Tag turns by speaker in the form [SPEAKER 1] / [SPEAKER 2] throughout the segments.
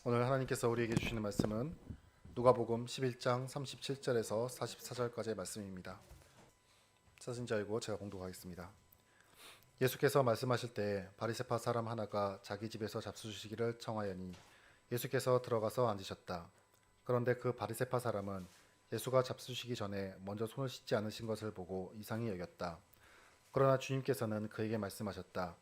[SPEAKER 1] 오늘 하나님께서 우리에게 주시는 말씀은 누가복음 11장 37절에서 44절까지의 말씀입니다. 사진 열고 제가 공독하겠습니다. 예수께서 말씀하실 때 바리새파 사람 하나가 자기 집에서 잡수시기를 청하여니 예수께서 들어가서 앉으셨다. 그런데 그 바리새파 사람은 예수가 잡수시기 전에 먼저 손을 씻지 않으신 것을 보고 이상히 여겼다. 그러나 주님께서는 그에게 말씀하셨다.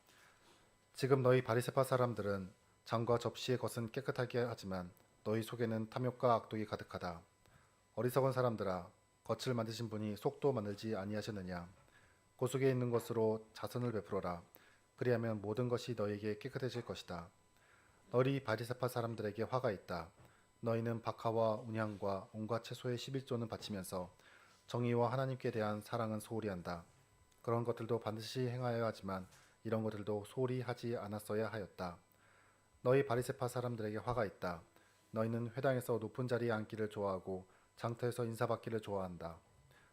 [SPEAKER 1] 지금 너희 바리새파 사람들은 잔과 접시의 것은 깨끗하게 하지만 너희 속에는 탐욕과 악독이 가득하다. 어리석은 사람들아, 겉을 만드신 분이 속도 만들지 아니하셨느냐? 그 속에 있는 것으로 자선을 베풀어라. 그리하면 모든 것이 너희에게 깨끗해질 것이다. 너희 바리새파 사람들에게 화가 있다. 너희는 박하와 운향과 온갖 채소의 11조는 바치면서 정의와 하나님께 대한 사랑은 소홀히 한다. 그런 것들도 반드시 행하여야 하지만 이런 것들도 소홀히 하지 않았어야 하였다. 너희 바리새파 사람들에게 화가 있다. 너희는 회당에서 높은 자리에 앉기를 좋아하고 장터에서 인사받기를 좋아한다.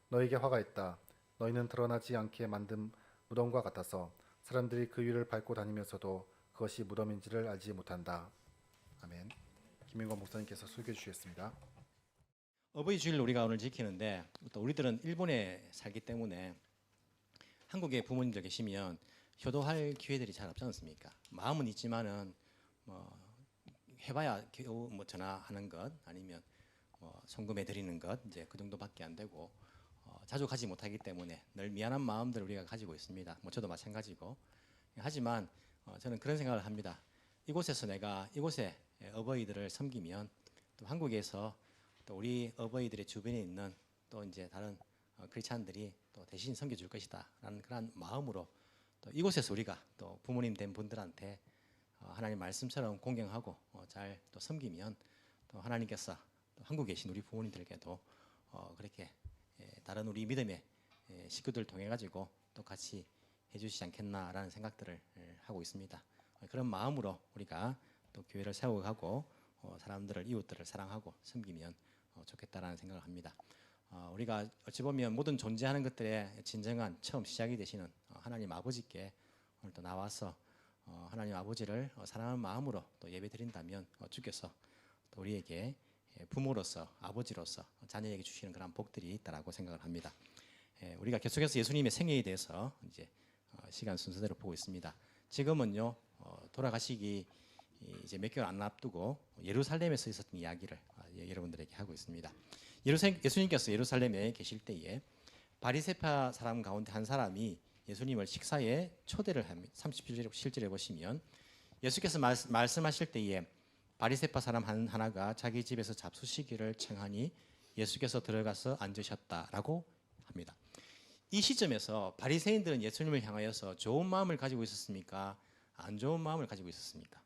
[SPEAKER 1] 너희에게 화가 있다. 너희는 드러나지 않게 만든 무덤과 같아서 사람들이 그 위를 밟고 다니면서도 그것이 무덤인지를 알지 못한다. 아멘. 김민권 목사님께서 설교해 주시겠습니다.
[SPEAKER 2] 어버이 주일을 우리가 오늘 지키는데 또 우리들은 일본에 살기 때문에 한국에 부모님들 계시면 효도할 기회들이 잘 없지 않습니까? 마음은 있지만은 해봐야 겨우 전화하는 것 아니면 송금해 드리는 것 이제 그 정도밖에 안 되고 자주 가지 못하기 때문에 늘 미안한 마음들을 우리가 가지고 있습니다. 저도 마찬가지고 하지만 저는 그런 생각을 합니다. 이곳에서 내가 이곳에 어버이들을 섬기면 또 한국에서 또 우리 어버이들의 주변에 있는 또 이제 다른 크리스찬들이 또 대신 섬겨줄 것이다라는 그런 마음으로 또 이곳에서 우리가 또 부모님 된 분들한테 하나님 말씀처럼 공경하고 잘 또 섬기면 또 하나님께서 또 한국에 계신 우리 부모님들께도 그렇게 다른 우리 믿음의 식구들 통해 가지고 또 같이 해주시지 않겠나라는 생각들을 하고 있습니다. 그런 마음으로 우리가 또 교회를 세워가고 사람들을 이웃들을 사랑하고 섬기면 좋겠다라는 생각을 합니다. 우리가 어찌 보면 모든 존재하는 것들의 진정한 처음 시작이 되시는 하나님 아버지께 오늘 또 나와서 하나님 아버지를 사랑하는 마음으로 또 예배 드린다면 주께서 또 우리에게 부모로서 아버지로서 자녀에게 주시는 그런 복들이 있다라고 생각을 합니다. 우리가 계속해서 예수님의 생애에 대해서 이제 시간 순서대로 보고 있습니다. 지금은요 돌아가시기 이제 몇 개월 안 앞두고 예루살렘에서 있었던 이야기를 여러분들에게 하고 있습니다. 예수님께서 예루살렘에 계실 때에 바리새파 사람 가운데 한 사람이 예수님을 식사에 초대를 합니다. 37절에 보시면 예수께서 말씀하실 때에 바리새파 사람 하나가 자기 집에서 잡수시기를 청하니 예수께서 들어가서 앉으셨다라고 합니다. 이 시점에서 바리새인들은 예수님을 향하여서 좋은 마음을 가지고 있었습니까? 안 좋은 마음을 가지고 있었습니까?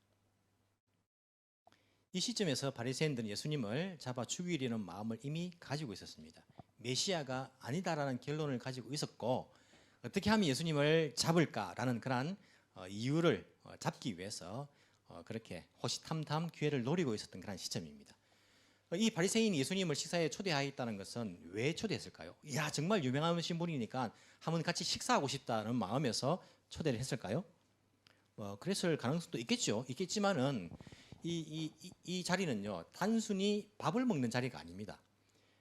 [SPEAKER 2] 이 시점에서 바리새인들은 예수님을 잡아 죽이려는 마음을 이미 가지고 있었습니다. 메시아가 아니다라는 결론을 가지고 있었고 어떻게 하면 예수님을 잡을까라는 그런 이유를 잡기 위해서 그렇게 호시탐탐 기회를 노리고 있었던 그런 시점입니다. 이 바리새인이 예수님을 식사에 초대하였다는 것은 왜 초대했을까요? 야 정말 유명하신 분이니까 한번 같이 식사하고 싶다는 마음에서 초대를 했을까요? 그랬을 가능성도 있겠죠. 있겠지만은 이 자리는요 단순히 밥을 먹는 자리가 아닙니다.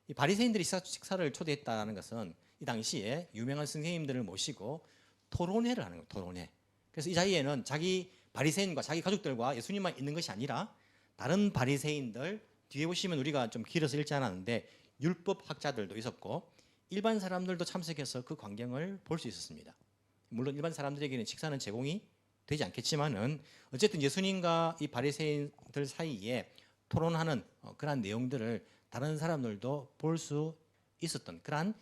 [SPEAKER 2] 이 바리새인들이 식사를 초대했다는 것은 이 당시에 유명한 선생님들을 모시고 토론회를 하는 거예요. 토론회. 그래서 이 자리에는 자기 바리새인과 자기 가족들과 예수님만 있는 것이 아니라 다른 바리새인들 뒤에 보시면 우리가 좀 길어서 읽지 않았는데 율법 학자들도 있었고 일반 사람들도 참석해서 그 광경을 볼 수 있었습니다. 물론 일반 사람들에게는 식사는 제공이 되지 않겠지만은 어쨌든 예수님과 이 바리새인들 사이에 토론하는 그러한 내용들을 다른 사람들도 볼 수 있었던 그러한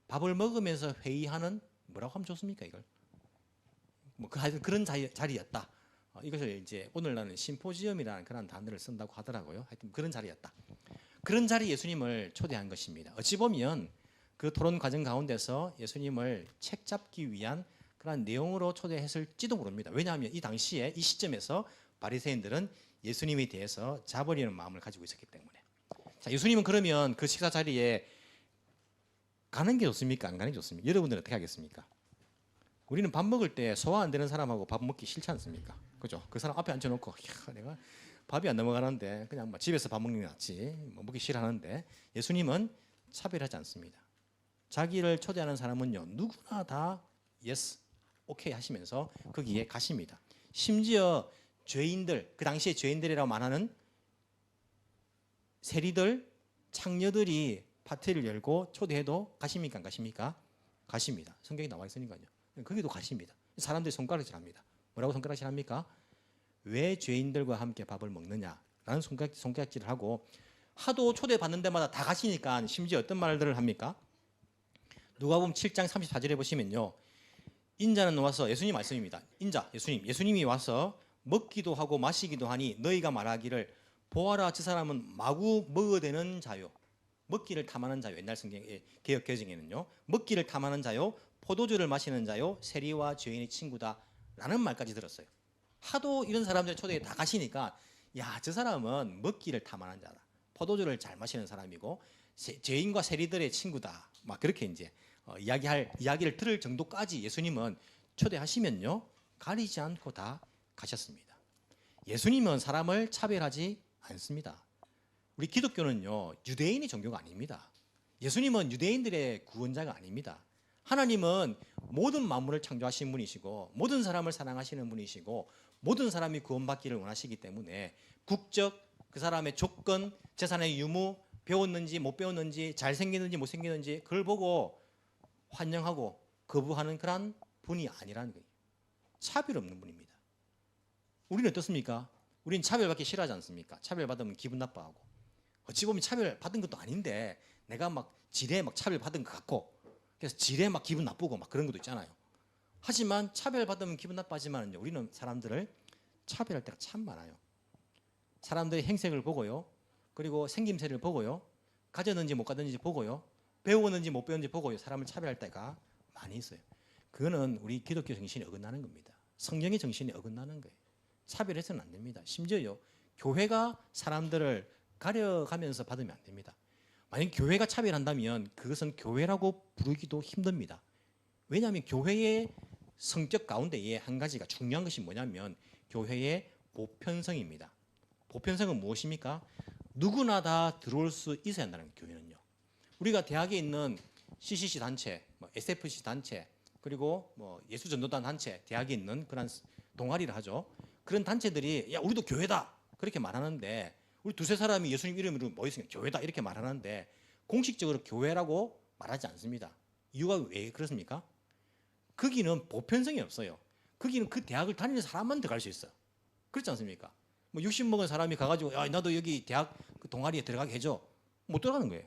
[SPEAKER 2] 밥을 먹으면서 회의하는 뭐라고 하면 좋습니까 이걸? 그런 자리였다. 이것을 이제 오늘날은 심포지엄이라는 그런 단어를 쓴다고 하더라고요. 하여튼 그런 자리였다. 그런 자리 예수님을 초대한 것입니다. 어찌 보면 그 토론 과정 가운데서 예수님을 책 잡기 위한 그런 내용으로 초대했을지도 모릅니다. 왜냐하면 이 당시에 이 시점에서 바리새인들은 예수님에 대해서 잡으려는 마음을 가지고 있었기 때문에. 자, 예수님은 그러면 그 식사 자리에 가는 게 좋습니까? 안 가는 게 좋습니까? 여러분들은 어떻게 하겠습니까? 우리는 밥 먹을 때 소화 안 되는 사람하고 밥 먹기 싫지 않습니까? 그죠? 그 사람 앞에 앉혀놓고 내가 밥이 안 넘어가는데 그냥 뭐 집에서 밥 먹는 게 낫지 뭐 먹기 싫어하는데 예수님은 차별하지 않습니다. 자기를 초대하는 사람은요 누구나 다 예스 오케이 하시면서 거기에 가십니다. 심지어 죄인들 그 당시에 죄인들이라고 말하는 세리들 창녀들이 파티를 열고 초대해도 가십니까 안 가십니까? 가십니다. 성경에 나와 있으니까요. 거기도 가십니다. 사람들이 손가락질합니다. 뭐라고 손가락질합니까? 왜 죄인들과 함께 밥을 먹느냐라는 손가락질을 하고 하도 초대받는 데마다 다 가시니까 심지어 어떤 말들을 합니까? 누가복음 7장 34절에 보시면요. 인자는 와서 예수님 말씀입니다. 인자 예수님이 와서 먹기도 하고 마시기도 하니 너희가 말하기를 보아라 저 사람은 마구 먹어대는 자요. 먹기를 탐하는 자요. 옛날 성경 개역 개정에는요. 먹기를 탐하는 자요. 포도주를 마시는 자요. 세리와 죄인의 친구다라는 말까지 들었어요. 하도 이런 사람들 초대에 다 가시니까 야, 저 사람은 먹기를 탐하는 자다. 포도주를 잘 마시는 사람이고 죄인과 세리들의 친구다. 막 그렇게 이제 이야기를 들을 정도까지 예수님은 초대하시면요. 가리지 않고 다 가셨습니다. 예수님은 사람을 차별하지 않습니다. 우리 기독교는요. 유대인의 종교가 아닙니다. 예수님은 유대인들의 구원자가 아닙니다. 하나님은 모든 만물을 창조하신 분이시고 모든 사람을 사랑하시는 분이시고 모든 사람이 구원받기를 원하시기 때문에 국적, 그 사람의 조건, 재산의 유무, 배웠는지 못 배웠는지 잘생기는지 못생기는지 그걸 보고 환영하고 거부하는 그런 분이 아니라는 거예요. 차별 없는 분입니다. 우리는 어떻습니까? 우리는 차별받기 싫어하지 않습니까? 차별받으면 기분 나빠하고 어찌 보면 차별받은 것도 아닌데 내가 막 지레 막 차별받은 것 같고 그래서 지레 막 기분 나쁘고 막 그런 것도 있잖아요. 하지만 차별받으면 기분 나빠지만 우리는 사람들을 차별할 때가 참 많아요. 사람들의 행색을 보고요. 그리고 생김새를 보고요. 가졌는지 못 가졌는지 보고요. 배웠는지 못 배웠는지 보고요. 사람을 차별할 때가 많이 있어요. 그거는 우리 기독교 정신이 어긋나는 겁니다. 성경의 정신이 어긋나는 거예요. 차별해서는 안 됩니다. 심지어요. 교회가 사람들을 가려가면서 받으면 안 됩니다. 만약 교회가 차별한다면 그것은 교회라고 부르기도 힘듭니다. 왜냐하면 교회의 성격 가운데에 한 가지가 중요한 것이 뭐냐면 교회의 보편성입니다. 보편성은 무엇입니까? 누구나 다 들어올 수 있어야 한다는 거예요. 교회는요. 우리가 대학에 있는 CCC 단체, SFC 단체, 그리고 예수전도단 단체, 대학에 있는 그런 동아리를 하죠. 그런 단체들이 야 우리도 교회다 그렇게 말하는데 우리 두세 사람이 예수님 이름으로 모였으니까 교회다 이렇게 말하는데 공식적으로 교회라고 말하지 않습니다. 이유가 왜 그렇습니까? 거기는 보편성이 없어요. 거기는 그 대학을 다니는 사람만 들어갈 수 있어요. 그렇지 않습니까? 60 먹은 사람이 가가지고 야 나도 여기 대학 그 동아리에 들어가게 해줘. 못 들어가는 거예요.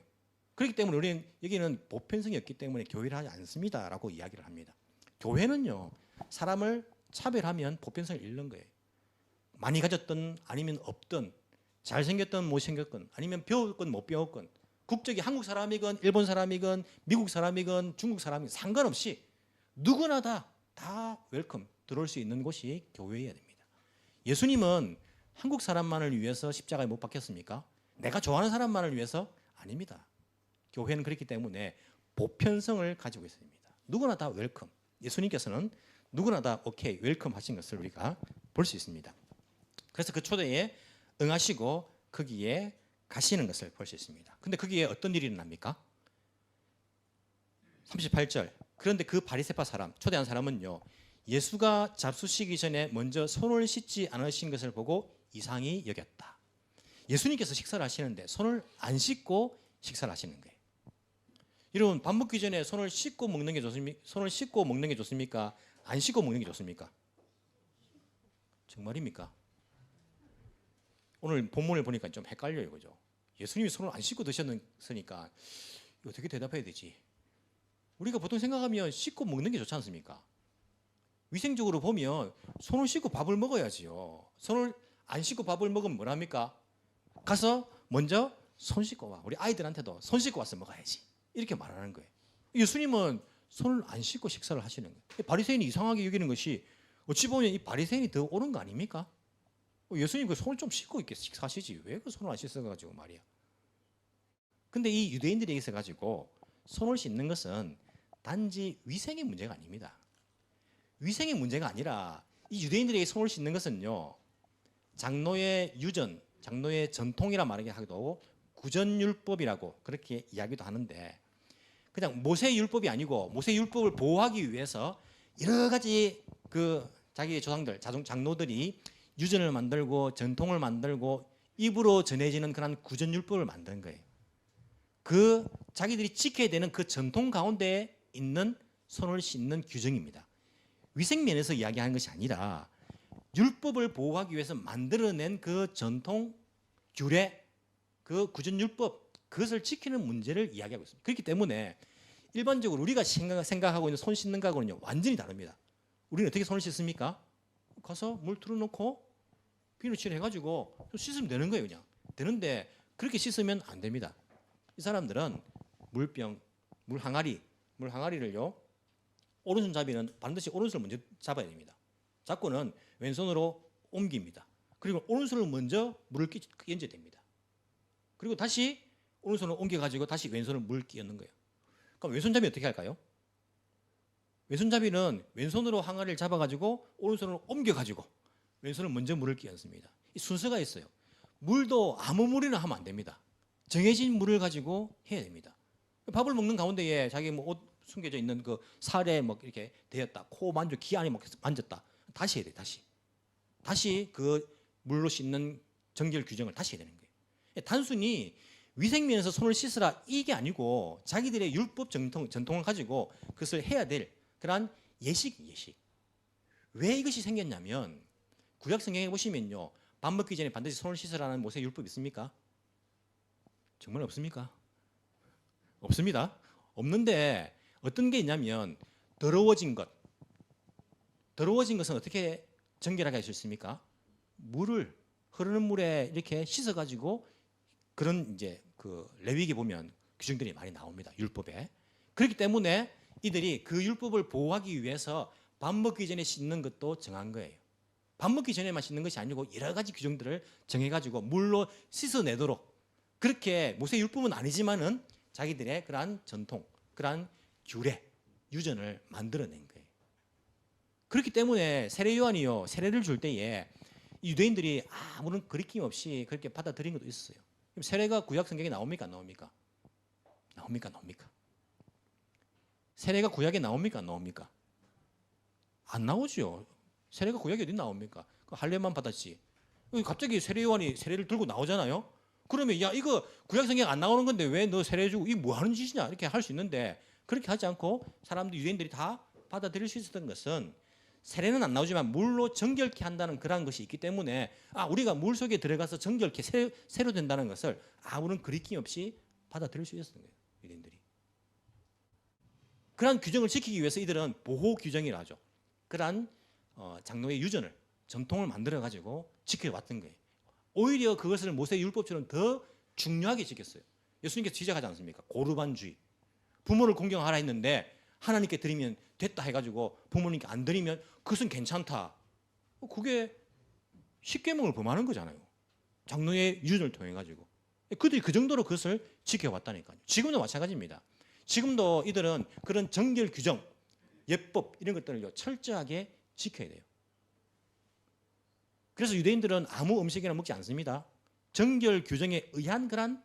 [SPEAKER 2] 그렇기 때문에 우리는 여기는 보편성이 없기 때문에 교회를 하지 않습니다라고 이야기를 합니다. 교회는요 사람을 차별하면 보편성을 잃는 거예요. 많이 가졌든 아니면 없든 잘생겼든 못생겼건 아니면 배웠건 못 배웠건 국적이 한국 사람이건 일본 사람이건 미국 사람이건 중국 사람이건 상관없이 누구나 다 웰컴 들어올 수 있는 곳이 교회여야 됩니다. 예수님은 한국 사람만을 위해서 십자가에 못 박혔습니까? 내가 좋아하는 사람만을 위해서? 아닙니다. 교회는 그렇기 때문에 보편성을 가지고 있습니다. 누구나 다 웰컴. 예수님께서는 누구나 다 오케이 웰컴 하신 것을 우리가 볼 수 있습니다. 그래서 그 초대에 응하시고 거기에 가시는 것을 볼 수 있습니다. 근데 거기에 어떤 일이 일어납니까? 38절. 그런데 그 바리새파 사람, 초대한 사람은요. 예수가 잡수시기 전에 먼저 손을 씻지 않으신 것을 보고 이상히 여겼다. 예수님께서 식사를 하시는데 손을 안 씻고 식사를 하시는 거예요. 여러분 밥 먹기 전에 손을 씻고 먹는 게 좋습니까? 손을 씻고 먹는 게 좋습니까? 안 씻고 먹는 게 좋습니까? 정말입니까? 오늘 본문을 보니까 좀 헷갈려요, 그죠? 예수님이 손을 안 씻고 드셨으니까 어떻게 대답해야 되지? 우리가 보통 생각하면 씻고 먹는 게 좋지 않습니까? 위생적으로 보면 손을 씻고 밥을 먹어야지요. 손을 안 씻고 밥을 먹으면 뭐랍니까? 가서 먼저 손 씻고 와. 우리 아이들한테도 손 씻고 와서 먹어야지. 이렇게 말하는 거예요. 예수님은 손을 안 씻고 식사를 하시는 거예요. 바리새인이 이상하게 여기는 것이 어찌 보면 이 바리새인이 더 옳은 거 아닙니까? 예수님 그 손을 좀 씻고 이렇게 식사하시지 왜 그 손을 안 씻어가지고 말이야. 근데 이 유대인들이 있어가지고 손을 씻는 것은 단지 위생의 문제가 아닙니다. 위생의 문제가 아니라 이 유대인들에게 손을 씻는 것은요 장로의 유전, 장로의 전통이라 말하기 하기도 하고 구전율법이라고 그렇게 이야기도 하는데 그냥 모세율법이 아니고 모세율법을 보호하기 위해서 여러 가지 그 자기의 조상들, 장로들이 유전을 만들고 전통을 만들고 입으로 전해지는 그런 구전율법을 만든 거예요. 그 자기들이 지켜야 되는 그 전통 가운데 있는 손을 씻는 규정입니다. 위생면에서 이야기하는 것이 아니라 율법을 보호하기 위해서 만들어낸 그 전통, 규례, 그 구전율법 그것을 지키는 문제를 이야기하고 있습니다. 그렇기 때문에 일반적으로 우리가 생각하고 있는 손 씻는 거하고는 완전히 다릅니다. 우리는 어떻게 손을 씻습니까? 가서 물 틀어놓고 비누 칠해가지고 씻으면 되는 거예요. 그냥 되는데 그렇게 씻으면 안 됩니다. 이 사람들은 물병, 물 항아리를요 오른손잡이는 반드시 오른손을 먼저 잡아야 됩니다. 잡고는 왼손으로 옮깁니다. 그리고 오른손을 먼저 물을 끼얹어야 됩니다. 그리고 다시 오른손을 옮겨가지고 다시 왼손을 물을 끼얹는 거예요. 그럼 왼손잡이 어떻게 할까요? 왼손잡이는 왼손으로 항아리를 잡아가지고 오른손으로 옮겨가지고 왼손을 먼저 물을 끼얹습니다. 이 순서가 있어요. 물도 아무 물이나 하면 안 됩니다. 정해진 물을 가지고 해야 됩니다. 밥을 먹는 가운데에 자기 뭐 옷 숨겨져 있는 그 살에 뭐 이렇게 대었다, 코 만져, 귀 안에 만졌다, 다시 해야 돼. 다시 그 물로 씻는 정결 규정을 다시 해야 되는 거예요. 단순히 위생면에서 손을 씻으라 이게 아니고 자기들의 율법 전통을 가지고 그것을 해야 될 그러한 예식. 왜 이것이 생겼냐면 구약 성경에 보시면요, 밥 먹기 전에 반드시 손을 씻으라는 모세 율법 있습니까? 정말 없습니까? 없습니다. 없는데 어떤 게 있냐면 더러워진 것은 어떻게 정결하게 할 수 있습니까? 물을 흐르는 물에 이렇게 씻어 가지고 그런 이제 그 레위기 보면 규정들이 많이 나옵니다. 율법에. 그렇기 때문에 이들이 그 율법을 보호하기 위해서 밥 먹기 전에 씻는 것도 정한 거예요. 밥 먹기 전에만 씻는 것이 아니고 여러 가지 규정들을 정해 가지고 물로 씻어내도록 그렇게 모세 율법은 아니지만은 자기들의 그러한 전통, 그러한 규례, 유전을 만들어낸 거예요. 그렇기 때문에 세례 요한이요 세례를 줄 때에 유대인들이 아무런 거리낌 없이 그렇게 받아들인 것도 있었어요. 그럼 세례가 구약 성경에 나옵니까? 안 나옵니까? 나옵니까? 세례가 구약에 나옵니까? 안 나옵니까? 안 나오죠. 세례가 구약에 어디 나옵니까? 할례만 받았지. 갑자기 세례 요한이 세례를 들고 나오잖아요. 그러면 야 이거 구약 성경 안 나오는 건데 왜 너 세례 주고 이 뭐 하는 짓이냐 이렇게 할 수 있는데 그렇게 하지 않고 사람들 유대인들이 다 받아들일 수 있었던 것은 세례는 안 나오지만 물로 정결케 한다는 그런 것이 있기 때문에 우리가 물 속에 들어가서 정결케 새로 된다는 것을 아무런 거리낌 없이 받아들일 수 있었던 거예요. 유대인들이. 그러한 규정을 지키기 위해서 이들은 보호 규정이라 하죠. 그러한 장로의 유전을 전통을 만들어 가지고 지켜왔던 거예요. 오히려 그것을 모세 율법처럼 더 중요하게 지켰어요. 예수님께서 지적하지 않습니까? 고르반주의. 부모를 공경하라 했는데 하나님께 드리면 됐다 해가지고 부모님께 안 드리면 그것은 괜찮다. 그게 십계명을 범하는 거잖아요. 장로의 유전을 통해 가지고 그들이 그 정도로 그것을 지켜왔다니까요. 지금도 마찬가지입니다. 지금도 이들은 그런 정결 규정, 예법 이런 것들을 철저하게 지켜야 돼요. 그래서 유대인들은 아무 음식이나 먹지 않습니다. 정결 규정에 의한 그런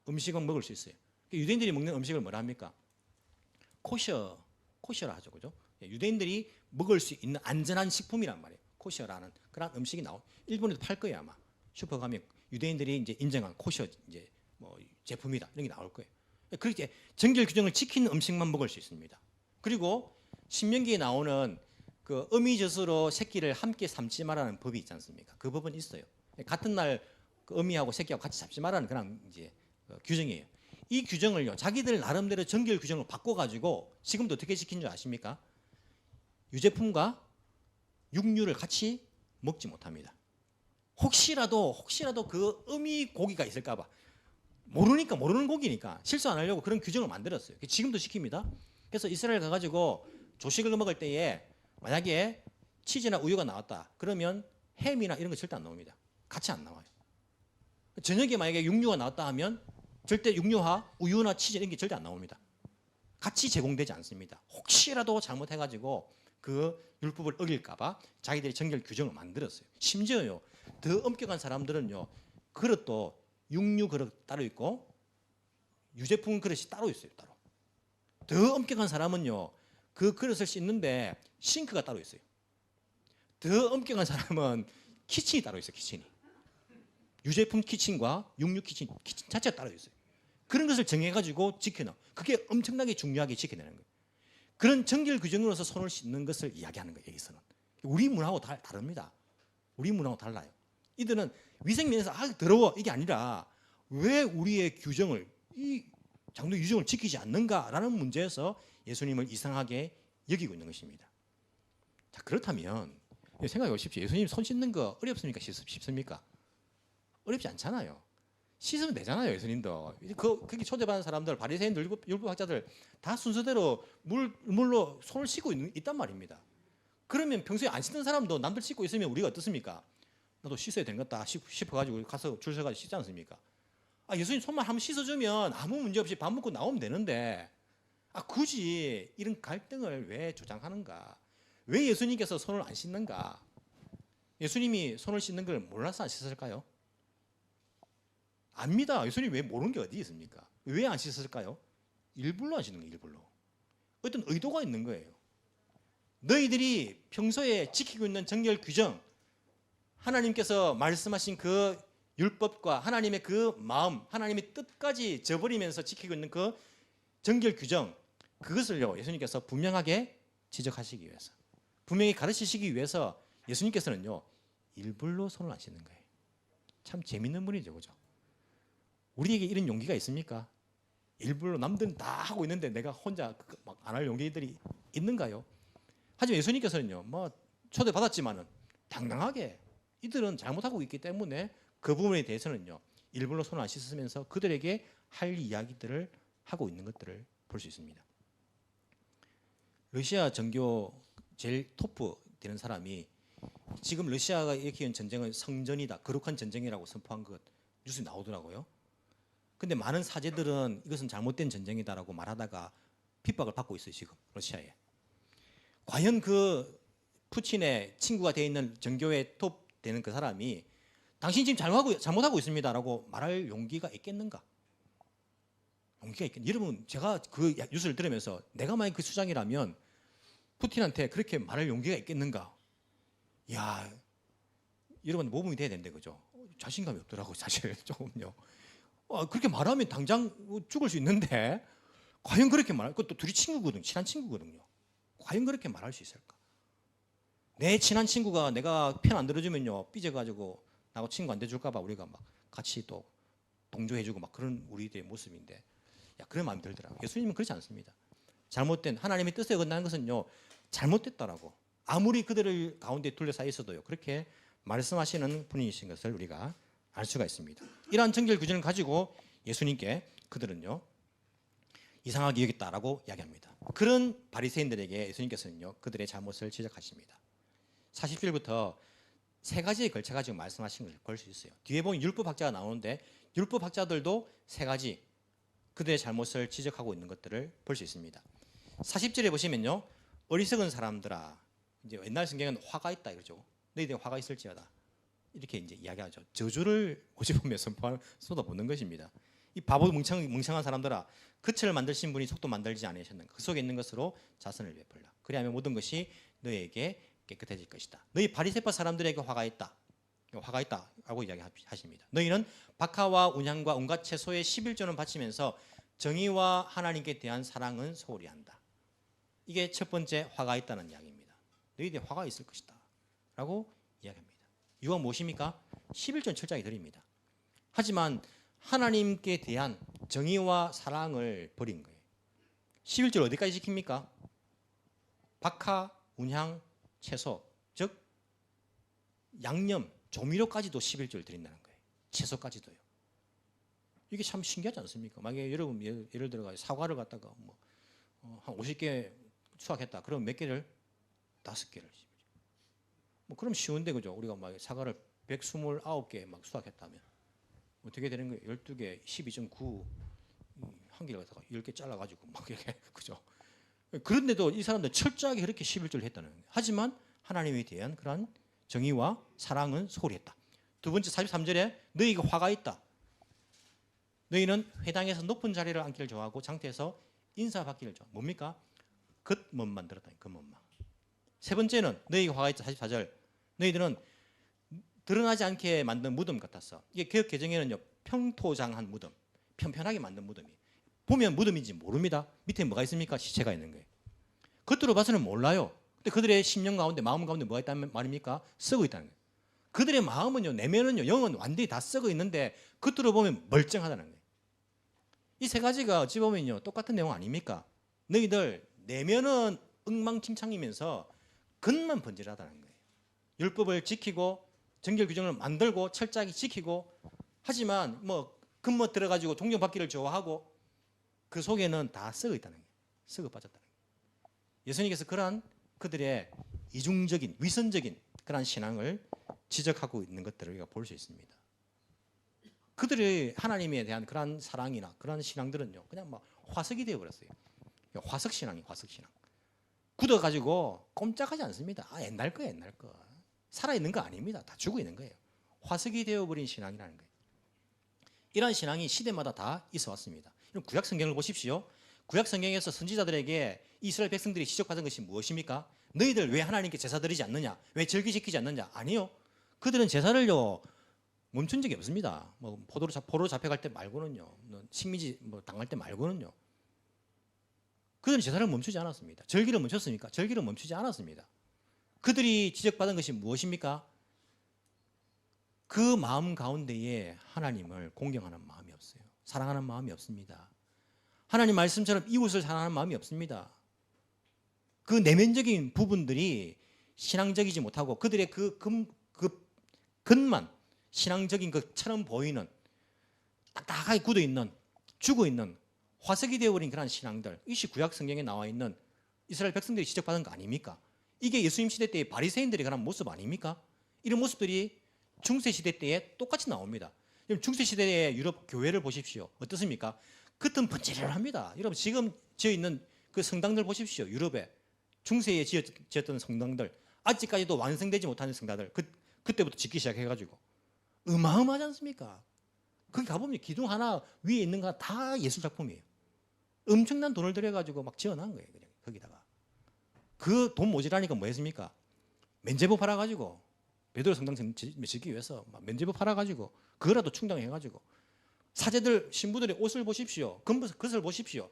[SPEAKER 2] 음식은 먹을 수 있어요. 유대인들이 먹는 음식을 뭐라 합니까? 코셔라 하죠. 그죠? 유대인들이 먹을 수 있는 안전한 식품이란 말이에요. 코셔라는 그런 음식이 일본에도 팔 거예요, 아마. 슈퍼 가면 유대인들이 이제 인정한 코셔 이제 뭐 제품이다. 이런 게 나올 거예요. 그렇게 정결 규정을 지키는 음식만 먹을 수 있습니다. 그리고 신명기에 나오는 그 어미젖으로 새끼를 함께 삶지 말라는 법이 있지 않습니까? 그 법은 있어요. 같은 날 그 어미하고 새끼하고 같이 잡지 말라는 그런 이제 규정이에요. 이 규정을요, 자기들 나름대로 정결 규정을 바꿔가지고 지금도 어떻게 지킨 줄 아십니까? 유제품과 육류를 같이 먹지 못합니다. 혹시라도 그 어미 고기가 있을까봐 모르는 고기니까 실수 안 하려고 그런 규정을 만들었어요. 지금도 시킵니다. 그래서 이스라엘 가가지고 조식을 먹을 때에 만약에 치즈나 우유가 나왔다 그러면 햄이나 이런 거 절대 안 나옵니다. 같이 안 나와요. 저녁에 만약에 육류가 나왔다 하면 절대 육류와 우유나 치즈 이런 게 절대 안 나옵니다. 같이 제공되지 않습니다. 혹시라도 잘못해가지고 그 율법을 어길까봐 자기들이 정결 규정을 만들었어요. 심지어요 더 엄격한 사람들은요 그릇도 육류 그릇 따로 있고 유제품 그릇이 따로 있어요. 따로 더 엄격한 사람은요 그 그릇을 씻는데 싱크가 따로 있어요. 더 엄격한 사람은 키친이 따로 있어요. 키친이 유제품 키친과 육류 키친 자체가 따로 있어요. 그런 것을 정해가지고 지켜놔. 그게 엄청나게 중요하게 지켜내는 거예요. 그런 정결 규정으로서 손을 씻는 것을 이야기하는 거예요. 여기서는 우리 문화하고 다릅니다. 우리 문화하고 달라요. 이들은 위생면에서 더러워 이게 아니라 왜 우리의 규정을 이 장도 규정을 지키지 않는가라는 문제에서 예수님을 이상하게 여기고 있는 것입니다. 자 그렇다면 생각해 보십시오. 예수님 손 씻는 거 어렵습니까? 쉽습니까? 어렵지 않잖아요. 씻으면 되잖아요. 예수님도 그렇게 초대받은 사람들 바리새인들 율법학자들 다 순서대로 물로 손을 씻고 있단 말입니다. 그러면 평소에 안 씻는 사람도 남들 씻고 있으면 우리가 어떻습니까? 나도 씻어야 되는 것 같다 싶어가지고 가서 줄 서가지고 씻지 않습니까? 예수님 손만 한번 씻어주면 아무 문제 없이 밥 먹고 나오면 되는데 굳이 이런 갈등을 왜 조장하는가? 왜 예수님께서 손을 안 씻는가? 예수님이 손을 씻는 걸 몰라서 안 씻었을까요? 압니다. 예수님 왜 모르는 게 어디 있습니까? 왜 안 씻었을까요? 일부러 안 씻는 거예요. 일부러. 어떤 의도가 있는 거예요. 너희들이 평소에 지키고 있는 정결 규정 하나님께서 말씀하신 그 율법과 하나님의 그 마음 하나님의 뜻까지 저버리면서 지키고 있는 그 정결 규정 그것을요 예수님께서 분명하게 지적하시기 위해서 분명히 가르치시기 위해서 예수님께서는요 일부러 손을 안 씻는 거예요. 참 재밌는 분이죠. 그죠? 우리에게 이런 용기가 있습니까? 일부러 남들은 다 하고 있는데 내가 혼자 막 안 할 용기들이 있는가요? 하지만 예수님께서는요 뭐 초대받았지만은 당당하게 이들은 잘못하고 있기 때문에 그 부분에 대해서는요 일부러 손을 안 씻으면서 그들에게 할 이야기들을 하고 있는 것들을 볼 수 있습니다. 러시아 정교 제일 토프 되는 사람이 지금 러시아가 일으키는 전쟁은 성전이다 거룩한 전쟁이라고 선포한 것 뉴스에 나오더라고요. 근데 많은 사제들은 이것은 잘못된 전쟁이다라고 말하다가 핍박을 받고 있어요. 지금 러시아에. 과연 그 푸틴의 친구가 되어 있는 정교회 톱 되는 그 사람이 당신 지금 잘못하고 있습니다라고 말할 용기가 있겠는가? 용기가 있겠. 여러분 제가 그 뉴스를 들으면서 내가 만약 그 수장이라면 푸틴한테 그렇게 말할 용기가 있겠는가? 야, 여러분 모범이 돼야 되는데 그죠? 자신감이 없더라고 사실 조금요. 그렇게 말하면 당장 죽을 수 있는데 과연 그렇게 그것도 둘이 친구거든요. 친한 친구거든요. 과연 그렇게 말할 수 있을까? 내 친한 친구가 내가 편 안 들어주면요 삐져가지고 나하고 친구 안 돼줄까봐 우리가 막 같이 또 동조해주고 막 그런 우리들의 모습인데 그런 마음이 들더라고요. 예수님은 그렇지 않습니다. 잘못된 하나님의 뜻에 어긋나는 것은요 잘못됐다라고 아무리 그들을 가운데 둘러싸여 있어도요 그렇게 말씀하시는 분이신 것을 우리가 알 수가 있습니다. 이러한 정결 규정을 가지고 예수님께 그들은요 이상하게 여겼다라고 이야기합니다. 그런 바리새인들에게 예수님께서는요 그들의 잘못을 지적하십니다. 40절부터 세 가지에 걸쳐 가지고 말씀하신 것을 볼 수 있어요. 뒤에 보면 율법학자가 나오는데 율법학자들도 세 가지 그들의 잘못을 지적하고 있는 것들을 볼 수 있습니다. 40절에 보시면요 어리석은 사람들아 이제 옛날 성경은 화가 있다 이러죠. 너희들 화가 있을지어다 이렇게 이제 이야기하죠. 저주를 오집으며 쏟아붓는 것입니다. 이 바보 멍청한 사람들아 그철을 만드신 분이 속도 만들지 않으셨는가 그 속에 있는 것으로 자선을 베풀라 그리하면 모든 것이 너희에게 깨끗해질 것이다. 너희 바리새파 사람들에게 화가 있다라고 이야기하십니다. 너희는 박하와 운향과 온갖 채소의 11조는 바치면서 정의와 하나님께 대한 사랑은 소홀히 한다. 이게 첫 번째 화가 있다는 이야기입니다. 너희들이 화가 있을 것이다 라고 이야기합니다. 이유가 무엇입니까? 11조는 철저하게 드립니다. 하지만 하나님께 대한 정의와 사랑을 버린 거예요. 11절 어디까지 지킵니까? 박하, 운향, 채소, 즉 양념, 조미료까지도 11조를 드린다는 거예요. 채소까지도요. 이게 참 신기하지 않습니까? 만약에 여러분 예를 들어 사과를 갖다가 한 50개 수확했다. 그럼 몇 개를? 5개를. 그럼 쉬운데 그죠? 우리가 막 사과를 129개 막 수확했다면 어떻게 되는 거예요? 12개, 12.9 한 개를 갖다가 10개 잘라가지고 막 이렇게 그죠? 그런데도 이 사람들 철저하게 그렇게 11절을 했다는 거예요. 하지만 하나님에 대한 그러한 정의와 사랑은 소홀히 했다. 두 번째 43절에 너희가 화가 있다. 너희는 회당에서 높은 자리를 앉기를 좋아하고 장태에서 인사받기를 좋아한다. 뭡니까? 겉멋만 들었다. 겉멋만. 세 번째는 너희가 화가 있다. 44절. 너희들은 드러나지 않게 만든 무덤 같았어. 이게 개혁 개정에는요, 평토장한 무덤, 편편하게 만든 무덤이. 보면 무덤인지 모릅니다. 밑에 뭐가 있습니까? 시체가 있는 거예요. 겉으로 봐서는 몰라요. 근데 그들의 심령 가운데, 마음 가운데 뭐가 있다는 말입니까? 썩어 있다는 거예요. 그들의 마음은요, 내면은요, 영은 완전히 다 썩어 있는데 겉으로 보면 멀쩡하다는 거예요. 이 세 가지가 어찌 보면요, 똑같은 내용 아닙니까? 너희들 내면은 엉망진창이면서 겉만 번질하다는 거예요. 율법을 지키고 정결 규정을 만들고 철저하게 지키고 하지만 뭐 겉멋 들어가지고 존경받기를 좋아하고 그 속에는 다 썩어 있다는 거예요. 썩어 빠졌다는 거예요. 예수님께서 그러한 그들의 이중적인 위선적인 그러한 신앙을 지적하고 있는 것들을 우리가 볼 수 있습니다. 그들의 하나님에 대한 그러한 사랑이나 그러한 신앙들은요, 그냥 막 화석이 되어 버렸어요. 화석 신앙이 화석 신앙. 굳어 가지고 꼼짝하지 않습니다. 아, 옛날 거 옛날 거. 살아 있는 거 아닙니다. 다 죽어 있는 거예요. 화석이 되어 버린 신앙이라는 거예요. 이러한 신앙이 시대마다 다 있어 왔습니다. 구약 성경을 보십시오. 구약 성경에서 선지자들에게 이스라엘 백성들이 지적받은 것이 무엇입니까? 너희들 왜 하나님께 제사 드리지 않느냐? 왜 절기 지키지 않느냐? 아니요. 그들은 제사를요 멈춘 적이 없습니다. 뭐 포로 잡혀갈 때 말고는요, 식민지 뭐 당할 때 말고는요. 그들은 제사를 멈추지 않았습니다. 절기를 멈췄습니까? 절기를 멈추지 않았습니다. 그들이 지적받은 것이 무엇입니까? 그 마음 가운데에 하나님을 공경하는 마음이 없어요. 사랑하는 마음이 없습니다. 하나님 말씀처럼 이웃을 사랑하는 마음이 없습니다. 그 내면적인 부분들이 신앙적이지 못하고 그들의 그 겉만 신앙적인 것처럼 보이는 딱딱하게 굳어 있는 죽어 있는 화석이 되어버린 그런 신앙들, 이것이 구약 성경에 나와 있는 이스라엘 백성들이 지적받은 거 아닙니까? 이게 예수님 시대 때의 바리새인들이 그런 모습 아닙니까? 이런 모습들이 중세 시대 때에 똑같이 나옵니다. 중세 시대의 유럽 교회를 보십시오. 어떻습니까? 겉은 번지르르합니다. 여러분 지금 지어 있는 그 성당들 보십시오. 유럽에 중세에 지었던 성당들, 아직까지도 완성되지 못하는 성당들, 그때부터 짓기 시작해가지고 어마어마하지 않습니까? 거기 가보면 기둥 하나 위에 있는 거 다 예술 작품이에요. 엄청난 돈을 들여가지고 막 지어놓은 거예요. 그냥 거기다가 그 돈 모자라니까 뭐 했습니까? 면제부 팔아가지고 베드로 성당 짓기 위해서 막 면제부 팔아가지고 그거라도 충당해가지고 사제들 신부들의 옷을 보십시오. 그것을 보십시오.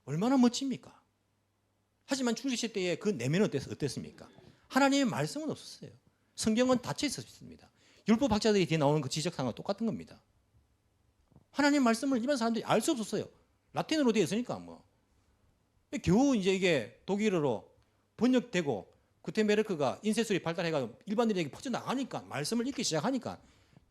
[SPEAKER 2] 얼마나 멋집니까? 하지만 중세시대 때의 그 내면은 어땠습니까? 하나님의 말씀은 없었어요. 성경은 닫혀 있었습니다. 율법학자들이 뒤에 나오는 그 지적사항은 똑같은 겁니다. 하나님 말씀을 일반 사람들이 알 수 없었어요. 라틴어로 되어 있으니까 뭐. 겨우 이제 이게 독일어로 번역되고 구텐베르크가 인쇄술이 발달해가지고 일반인에게 퍼져나가니까 말씀을 읽기 시작하니까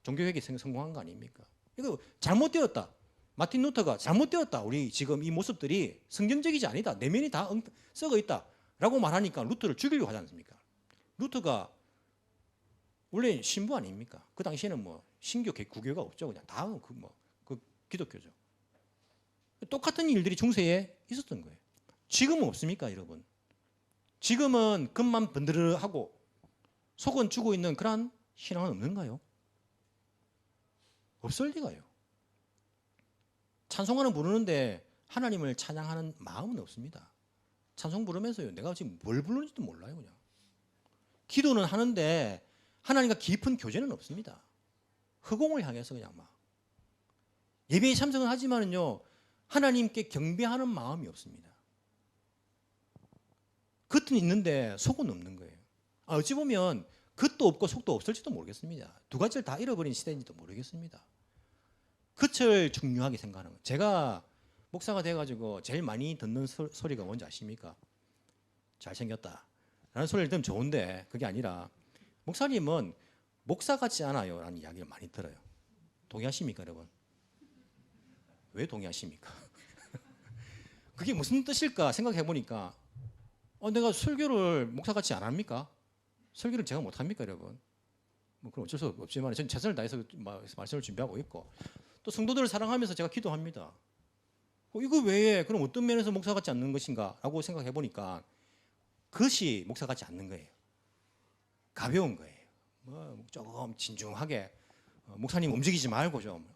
[SPEAKER 2] 종교개혁이 성공한 거 아닙니까? 이거 잘못되었다. 마틴 루터가 잘못되었다. 우리 지금 이 모습들이 성경적이지 아니다. 내면이 다 썩어 있다라고 말하니까 루터를 죽이려고 하지 않습니까? 루터가 원래 신부 아닙니까? 그 당시에는 뭐 신교 구교가 없죠. 그냥 다 그 기독교죠. 똑같은 일들이 중세에 있었던 거예요. 지금은 없습니까, 여러분? 지금은 겉만 번드르하고 속은 죽어 있는 그러한 신앙은 없는가요? 없을 리가요. 찬송가는 부르는데 하나님을 찬양하는 마음은 없습니다. 찬송 부르면서요, 내가 지금 뭘 부르는지도 몰라요, 그냥. 기도는 하는데 하나님과 깊은 교제는 없습니다. 허공을 향해서 그냥 막. 예배에 참석은 하지만은요, 하나님께 경배하는 마음이 없습니다. 겉은 있는데 속은 없는 거예요. 어찌 보면 겉도 없고 속도 없을지도 모르겠습니다. 두 가지를 다 잃어버린 시대인지도 모르겠습니다. 겉을 중요하게 생각하는 거예요. 제가 목사가 돼가지고 제일 많이 듣는 소리가 뭔지 아십니까? 잘생겼다 라는 소리를 들으면 좋은데 그게 아니라 목사님은 목사 같지 않아요 라는 이야기를 많이 들어요. 동의하십니까, 여러분? 왜 동의하십니까? 그게 무슨 뜻일까 생각해 보니까 내가 설교를 목사같이 안 합니까? 설교를 제가 못 합니까, 여러분? 뭐 그럼 어쩔 수 없지만 저는 최선을 다해서 말씀을 준비하고 있고 또 성도들을 사랑하면서 제가 기도합니다. 이거 왜 그럼 어떤 면에서 목사 같지 않는 것인가라고 생각해 보니까 그것이 목사 같지 않는 거예요. 가벼운 거예요. 뭐 조금 진중하게 목사님 움직이지 말고 좀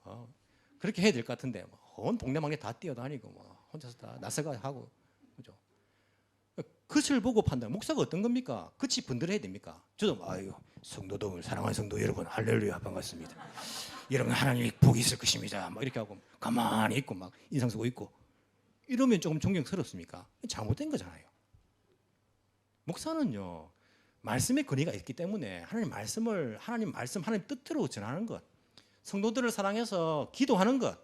[SPEAKER 2] 그렇게 해야 될 것 같은데 온 동네방네 다 뛰어다니고 뭐 혼자서 다 나서가 하고 그죠? 그것을 보고 판단. 목사가 어떤 겁니까? 그치 분들해야 됩니까? 저도 아유 성도들 사랑하는 성도 여러분 할렐루야 반갑습니다. 여러분 하나님이 복이 있을 것입니다. 막 이렇게 하고 가만히 있고 막 인상 쓰고 있고 이러면 조금 존경스럽습니까? 잘못된 거잖아요. 목사는요 말씀의 권위가 있기 때문에 하나님 말씀을 하나님 뜻대로 전하는 것, 성도들을 사랑해서 기도하는 것,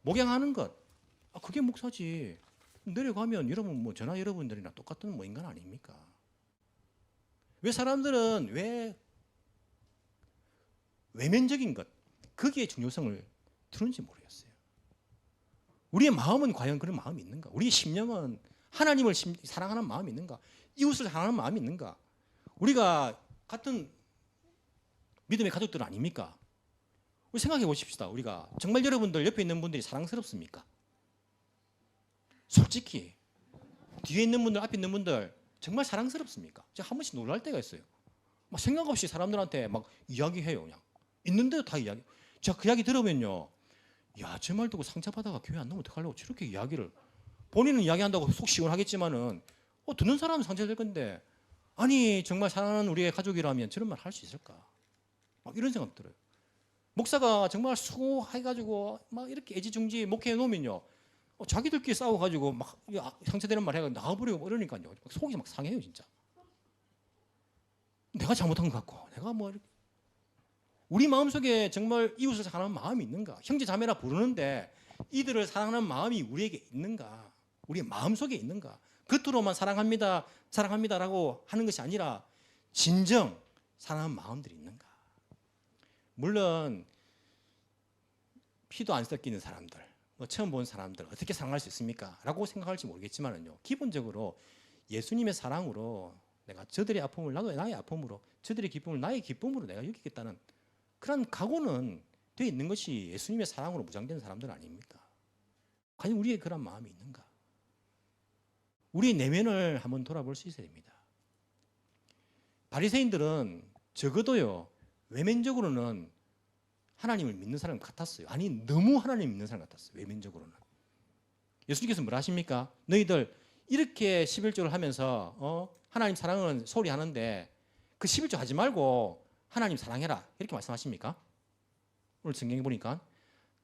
[SPEAKER 2] 목양하는 것, 그게 목사지. 내려가면 여러분 뭐 저나 여러분들이나 똑같은 뭐 인간 아닙니까? 왜 사람들은 왜 외면적인 것 거기에 중요성을 두는지 모르겠어요. 우리의 마음은 과연 그런 마음이 있는가? 우리의 심령은 하나님을 사랑하는 마음이 있는가? 이웃을 사랑하는 마음이 있는가? 우리가 같은 믿음의 가족들 아닙니까? 우리 생각해 보십시다. 우리가 정말 여러분들 옆에 있는 분들이 사랑스럽습니까? 솔직히 뒤에 있는 분들 앞에 있는 분들 정말 사랑스럽습니까? 제가 한 번씩 놀랄 때가 있어요. 막 생각 없이 사람들한테 막 이야기해요. 그냥 있는데도 다 이야기. 제가 그 이야기 들으면요, 야, 저 말 듣고 상처받아가 교회 안 나오면 어떡하려고 저렇게 이야기를. 본인은 이야기한다고 속 시원하겠지만은 듣는 사람은 상처될 건데 아니 정말 사랑하는 우리의 가족이라면 저런 말 할 수 있을까? 막 이런 생각 들어요. 목사가 정말 수고해가지고 막 이렇게 애지중지 목회해 놓으면요, 자기들끼리 싸워가지고 막 상처되는 말 해가 나와버리고 이러니까요, 속이 막 상해요 진짜. 내가 잘못한 것 같고, 내가 뭐 이렇게. 우리 마음속에 정말 이웃을 사랑하는 마음이 있는가? 형제 자매라 부르는데 이들을 사랑하는 마음이 우리에게 있는가? 우리의 마음속에 있는가? 겉으로만 사랑합니다라고 하는 것이 아니라 진정 사랑하는 마음들이 있는가? 물론 피도 안 섞이는 사람들, 뭐 처음 본 사람들 어떻게 사랑할 수 있습니까? 라고 생각할지 모르겠지만요, 기본적으로 예수님의 사랑으로 내가 저들의 아픔을 나도 나의 아픔으로, 저들의 기쁨을 나의 기쁨으로 내가 여기겠다는 그런 각오는 되어 있는 것이 예수님의 사랑으로 무장된 사람들 아닙니까? 과연 우리의 그런 마음이 있는가? 우리의 내면을 한번 돌아볼 수 있어야 됩니다. 바리새인들은 적어도요, 외면적으로는 하나님을 믿는 사람 같았어요. 아니 너무 하나님 믿는 사람 같았어요. 외면적으로는. 예수님께서 뭐라 하십니까? 너희들 이렇게 11조를 하면서 하나님 사랑은 소리 하는데 그 11조 하지 말고 하나님 사랑해라 이렇게 말씀하십니까? 오늘 성경에 보니까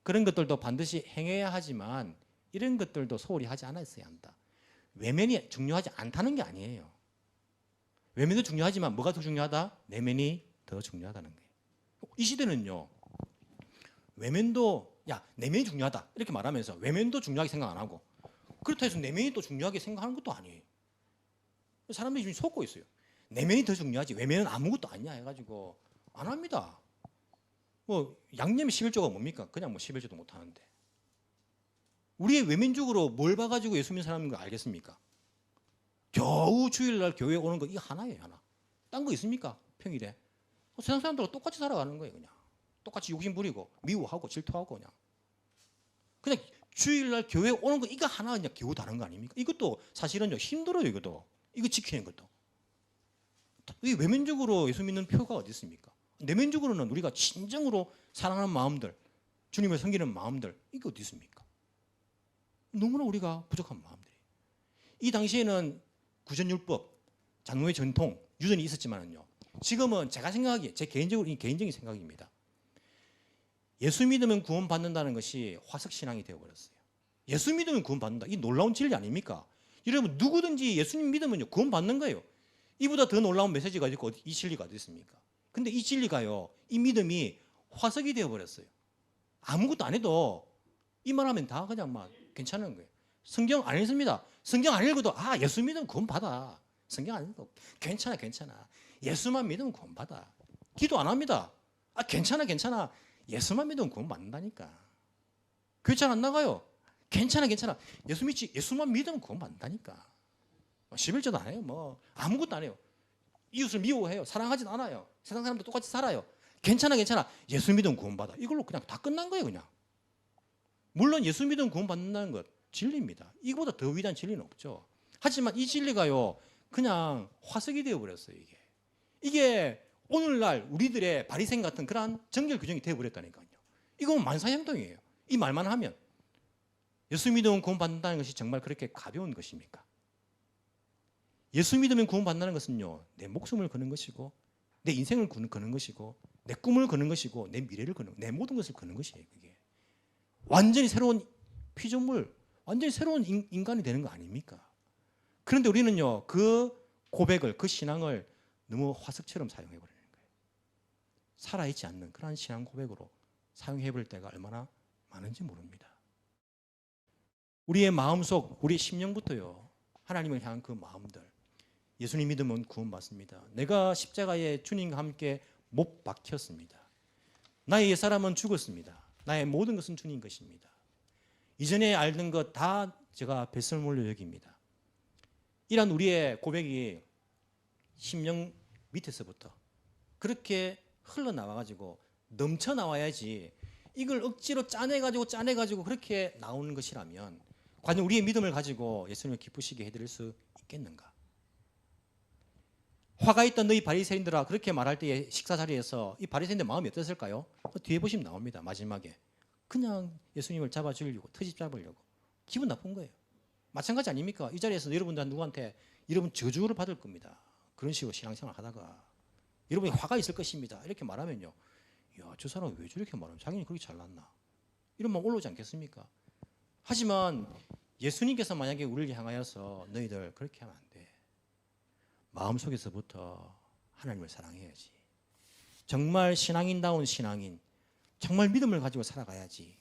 [SPEAKER 2] 그런 것들도 반드시 행해야 하지만 이런 것들도 소홀히 하지 않았어야 한다. 외면이 중요하지 않다는 게 아니에요. 외면도 중요하지만 뭐가 더 중요하다? 내면이 더 중요하다는 거예요. 이 시대는요, 외면도 내면이 중요하다 이렇게 말하면서 외면도 중요하게 생각 안 하고, 그렇다 해서 내면이 또 중요하게 생각하는 것도 아니에요. 사람들이 지금 속고 있어요. 내면이 더 중요하지 외면은 아무것도 아니야 해가지고 안 합니다. 뭐 양념 11조가 뭡니까? 그냥 뭐 11조도 못 하는데. 우리의 외면적으로 뭘 봐가지고 예수 믿는 사람인 거 알겠습니까? 겨우 주일날 교회 오는 거 이거 하나예요, 하나. 딴 거 있습니까? 평일에. 세상 사람들과 똑같이 살아가는 거예요, 그냥. 똑같이 욕심 부리고 미워하고 질투하고 그냥 주일날 교회 오는 거 이거 하나 그냥 겨우 다른 거 아닙니까? 이것도 사실은요 힘들어요, 이것도. 이거 지키는 것도. 이 외면적으로 예수 믿는 표가 어디 있습니까? 내면적으로는 우리가 진정으로 사랑하는 마음들, 주님을 섬기는 마음들, 이게 어디 있습니까? 너무나 우리가 부족한 마음들이. 이 당시에는 구전율법, 장로의 전통, 유전이 있었지만요, 지금은 제가 생각하기에 제 개인적인 생각입니다. 예수 믿으면 구원받는다는 것이 화석신앙이 되어버렸어요. 예수 믿으면 구원받는다. 이 놀라운 진리 아닙니까? 여러분 누구든지 예수님 믿으면요 구원받는 거예요. 이보다 더 놀라운 메시지가 있고 이 진리가 어디 있습니까? 근데 이 진리가요, 이 믿음이 화석이 되어버렸어요. 아무것도 안 해도 이 말하면 다 그냥 막 괜찮은 거예요. 성경 안 읽습니다. 성경 안 읽어도 예수 믿으면 구원받아. 성경 안 읽어도 괜찮아. 예수만 믿으면 구원받아. 기도 안 합니다. 괜찮아. 예수만 믿으면 구원받는다니까. 교회 잘 안 나가요. 괜찮아. 예수 믿지. 예수만 믿으면 구원받는다니까. 11조도 안 해요. 뭐 아무것도 안 해요. 이웃을 미워해요. 사랑하진 않아요. 세상 사람들 똑같이 살아요. 괜찮아. 예수 믿으면 구원받아. 이걸로 그냥 다 끝난 거예요, 그냥. 물론 예수 믿으면 구원받는다는 것, 진리입니다. 이거보다 더 위대한 진리는 없죠. 하지만 이 진리가요, 그냥 화석이 되어버렸어요. 이게 오늘날 우리들의 바리새인 같은 그러한 정결 규정이 되어버렸다니까요. 이건 만사형통이에요. 이 말만 하면. 예수 믿으면 구원받는다는 것이 정말 그렇게 가벼운 것입니까? 예수 믿으면 구원받는다는 것은요, 내 목숨을 거는 것이고, 내 인생을 거는 것이고, 내 꿈을 거는 것이고, 내 미래를 거는, 내 모든 것을 거는 것이에요. 그게 완전히 새로운 피조물, 완전히 새로운 인간이 되는 거 아닙니까? 그런데 우리는요, 그 고백을, 그 신앙을 너무 화석처럼 사용해 버리는 거예요. 살아있지 않는 그러한 신앙 고백으로 사용해 볼 때가 얼마나 많은지 모릅니다. 우리의 마음속, 우리의 심령부터요, 하나님을 향한 그 마음들, 예수님 믿으면 구원받습니다. 내가 십자가에 주님과 함께 못 박혔습니다. 나의 옛사람은 죽었습니다. 나의 모든 것은 주님 것입니다. 이전에 알던 것 다 제가 배설물로 여깁니다. 이런 우리의 고백이 심령 밑에서부터 그렇게 흘러나와가지고 넘쳐나와야지, 이걸 억지로 짜내가지고 그렇게 나오는 것이라면 과연 우리의 믿음을 가지고 예수님을 기쁘시게 해드릴 수 있겠는가? 화가 있던 너희 바리새인들아, 그렇게 말할 때에 식사 자리에서 이 바리새인들 마음이 어땠을까요? 뒤에 보시면 나옵니다. 마지막에 그냥 예수님을 잡아주려고, 트집 잡으려고, 기분 나쁜 거예요. 마찬가지 아닙니까? 이 자리에서 여러분들 누구한테 여러분 저주를 받을 겁니다. 그런 식으로 신앙생활 하다가 여러분이 화가 있을 것입니다. 이렇게 말하면요, 야, 저 사람 왜 저렇게 말하면 자기는 그렇게 잘났나? 이런 말 올라오지 않겠습니까? 하지만 예수님께서 만약에 우리를 향하여서 너희들 그렇게 하면 안 돼. 마음속에서부터 하나님을 사랑해야지. 정말 신앙인다운 신앙인, 정말 믿음을 가지고 살아가야지.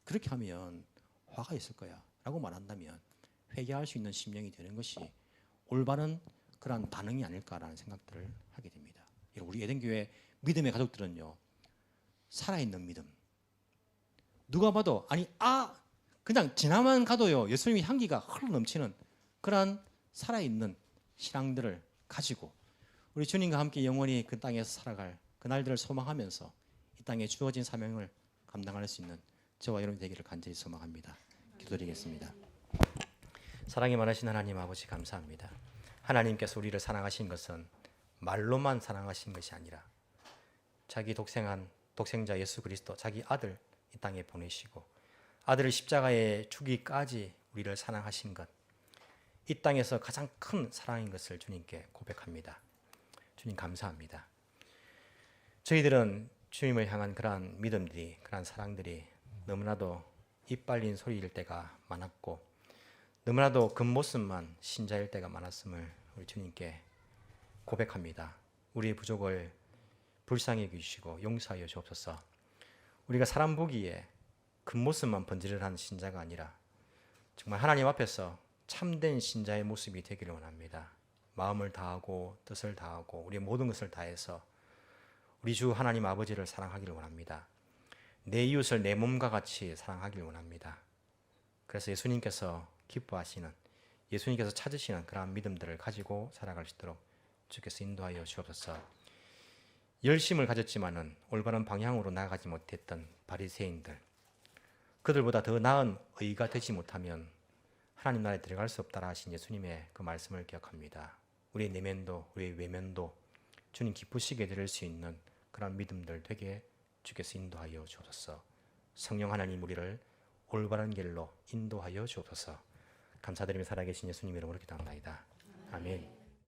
[SPEAKER 2] 그렇게 하면 화가 있을 거야 라고 말한다면 회개할 수 있는 심령이 되는 것이 올바른 그런 반응이 아닐까라는 생각들을 하게 됩니다. 우리 에덴교회 믿음의 가족들은요, 살아있는 믿음. 누가 봐도 그냥 지나만 가도요, 예수님의 향기가 흘러 넘치는 그러한 살아있는 신앙들을 가지고 우리 주님과 함께 영원히 그 땅에서 살아갈 그날들을 소망하면서 이 땅에 주어진 사명을 감당할 수 있는 저와 여러분이 되기를 간절히 소망합니다. 기도드리겠습니다. 사랑이 많으신 하나님 아버지, 감사합니다. 하나님께서 우리를 사랑하신 것은 말로만 사랑하신 것이 아니라 자기 독생자 예수 그리스도, 자기 아들 이 땅에 보내시고 아들을 십자가에 죽이기까지 우리를 사랑하신 것, 이 땅에서 가장 큰 사랑인 것을 주님께 고백합니다. 주님 감사합니다. 저희들은 주님을 향한 그러한 믿음들이, 그러한 사랑들이 너무나도 이빨린 소리일 때가 많았고 너무나도 겉모습만 신자일 때가 많았음을 우리 주님께 고백합니다. 우리의 부족을 불쌍히 여기시고 용서하여 주옵소서. 우리가 사람 보기에 겉모습만 번지르르한 신자가 아니라 정말 하나님 앞에서 참된 신자의 모습이 되기를 원합니다. 마음을 다하고 뜻을 다하고 우리의 모든 것을 다해서 우리 주 하나님 아버지를 사랑하기를 원합니다. 내 이웃을 내 몸과 같이 사랑하기를 원합니다. 그래서 예수님께서 기뻐하시는, 예수님께서 찾으시는 그러한 믿음들을 가지고 살아갈 수 있도록 주께서 인도하여 주옵소서. 열심을 가졌지만은 올바른 방향으로 나아가지 못했던 바리새인들, 그들보다 더 나은 의가 되지 못하면 하나님 나라에 들어갈 수 없다라 하신 예수님의 그 말씀을 기억합니다. 우리의 내면도 우리의 외면도 주님 기쁘시게 드릴 수 있는 그런 믿음들 되게 주께서 인도하여 주옵소서. 성령 하나님 우리를 올바른 길로 인도하여 주옵소서. 감사드리며 살아계신 예수님 이름으로 기도합니다. 아멘.